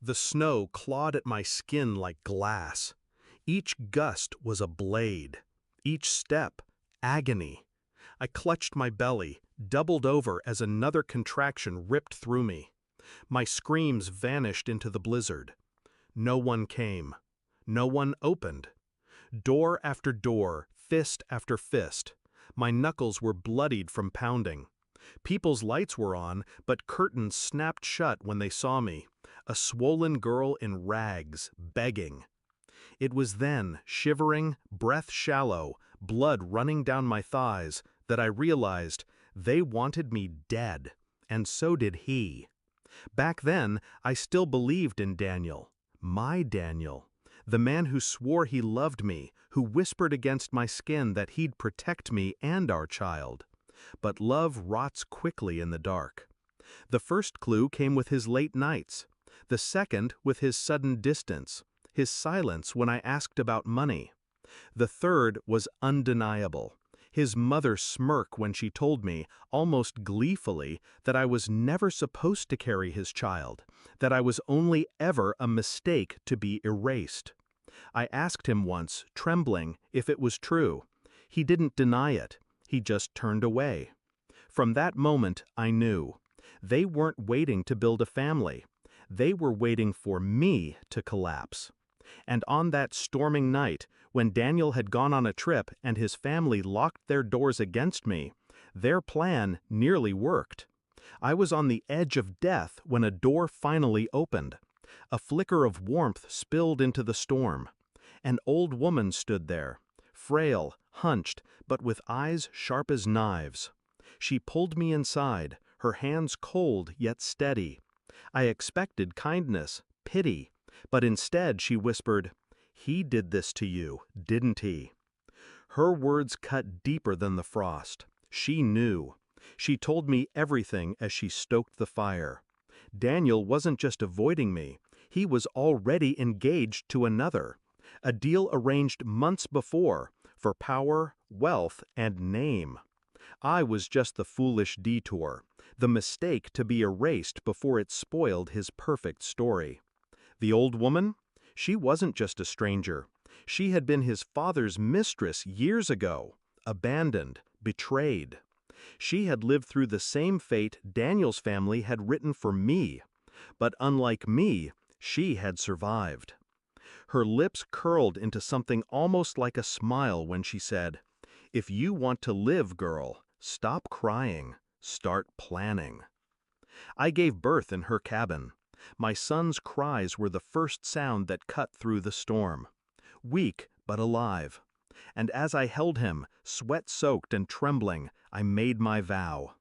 The snow clawed at my skin like glass. Each gust was a blade. Each step, agony. I clutched my belly, doubled over as another contraction ripped through me. My screams vanished into the blizzard. No one came. No one opened. Door after door, fist after fist. My knuckles were bloodied from pounding. People's lights were on, but curtains snapped shut when they saw me, a swollen girl in rags, begging. It was then, shivering, breath shallow, blood running down my thighs, that I realized they wanted me dead, and so did he. Back then, I still believed in Daniel, my Daniel, the man who swore he loved me, who whispered against my skin that he'd protect me and our child. But love rots quickly in the dark. The first clue came with his late nights, the second with his sudden distance, his silence when I asked about money. The third was undeniable. His mother smirk when she told me, almost gleefully, that I was never supposed to carry his child, that I was only ever a mistake to be erased. I asked him once, trembling, if it was true. He didn't deny it. He just turned away. From that moment, I knew. They weren't waiting to build a family. They were waiting for me to collapse. And on that storming night, when Daniel had gone on a trip and his family locked their doors against me, their plan nearly worked. I was on the edge of death when a door finally opened. A flicker of warmth spilled into the storm. An old woman stood there, frail, hunched, but with eyes sharp as knives. She pulled me inside, her hands cold yet steady. I expected kindness, pity, but instead she whispered, "He did this to you, didn't he?" Her words cut deeper than the frost. She knew. She told me everything as she stoked the fire. Daniel wasn't just avoiding me. He was already engaged to another. A deal arranged months before, for power, wealth, and name. I was just the foolish detour, the mistake to be erased before it spoiled his perfect story. The old woman? She wasn't just a stranger. She had been his father's mistress years ago, abandoned, betrayed. She had lived through the same fate Daniel's family had written for me. But unlike me, she had survived. Her lips curled into something almost like a smile when she said, "If you want to live, girl, stop crying, start planning." I gave birth in her cabin. My son's cries were the first sound that cut through the storm. Weak, but alive. And as I held him, sweat-soaked and trembling, I made my vow.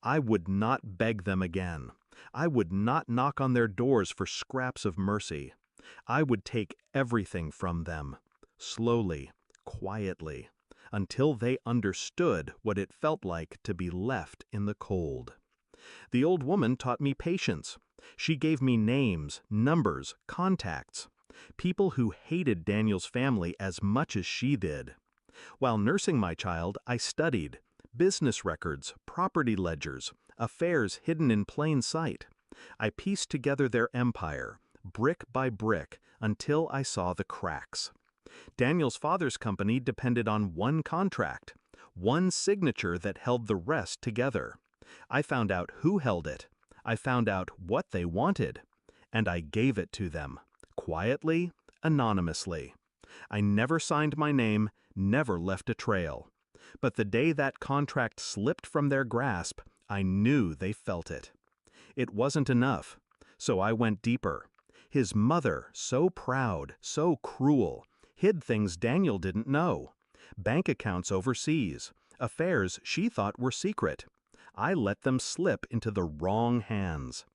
I would not beg them again. I would not knock on their doors for scraps of mercy. I would take everything from them, slowly, quietly, until they understood what it felt like to be left in the cold. The old woman taught me patience. She gave me names, numbers, contacts. People who hated Daniel's family as much as she did. While nursing my child, I studied business records, property ledgers, affairs hidden in plain sight. I pieced together their empire, brick by brick, until I saw the cracks. Daniel's father's company depended on one contract, one signature that held the rest together. I found out who held it. I found out what they wanted. And I gave it to them, quietly, anonymously. I never signed my name, never left a trail. But the day that contract slipped from their grasp, I knew they felt it. It wasn't enough, so I went deeper. His mother, so proud, so cruel, hid things Daniel didn't know. Bank accounts overseas, affairs she thought were secret. I let them slip into the wrong hands.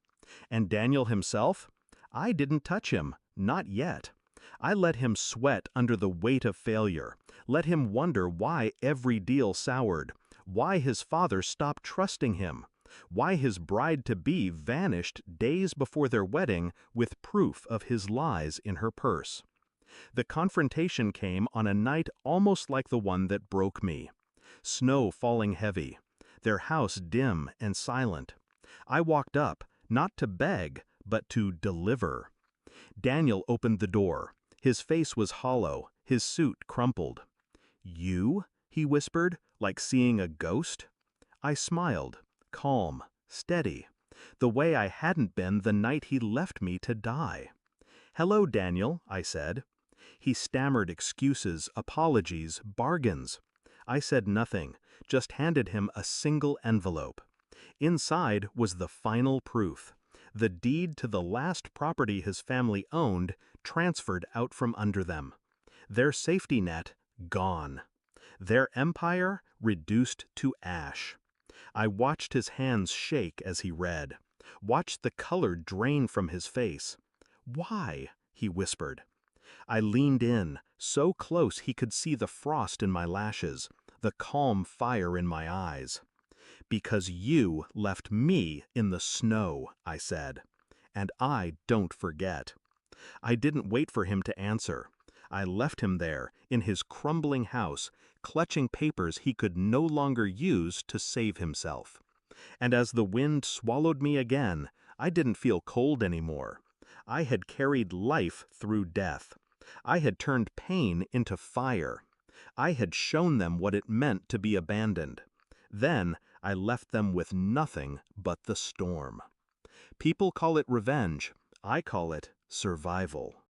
And Daniel himself? I didn't touch him, not yet. I let him sweat under the weight of failure, let him wonder why every deal soured, why his father stopped trusting him, why his bride-to-be vanished days before their wedding with proof of his lies in her purse. The confrontation came on a night almost like the one that broke me. Snow falling heavy, their house dim and silent. I walked up, not to beg, but to deliver. Daniel opened the door. His face was hollow, his suit crumpled. "You?" he whispered, like seeing a ghost. I smiled, calm, steady, the way I hadn't been the night he left me to die. "Hello, Daniel," I said. He stammered excuses, apologies, bargains. I said nothing, just handed him a single envelope. Inside was the final proof. The deed to the last property his family owned transferred out from under them. Their safety net gone. Their empire reduced to ash. I watched his hands shake as he read, watched the color drain from his face. "Why?" he whispered. I leaned in, so close he could see the frost in my lashes, the calm fire in my eyes. "Because you left me in the snow," I said. "And I don't forget." I didn't wait for him to answer. I left him there, in his crumbling house, clutching papers he could no longer use to save himself. And as the wind swallowed me again, I didn't feel cold anymore. I had carried life through death. I had turned pain into fire. I had shown them what it meant to be abandoned. Then I left them with nothing but the storm. People call it revenge. I call it survival.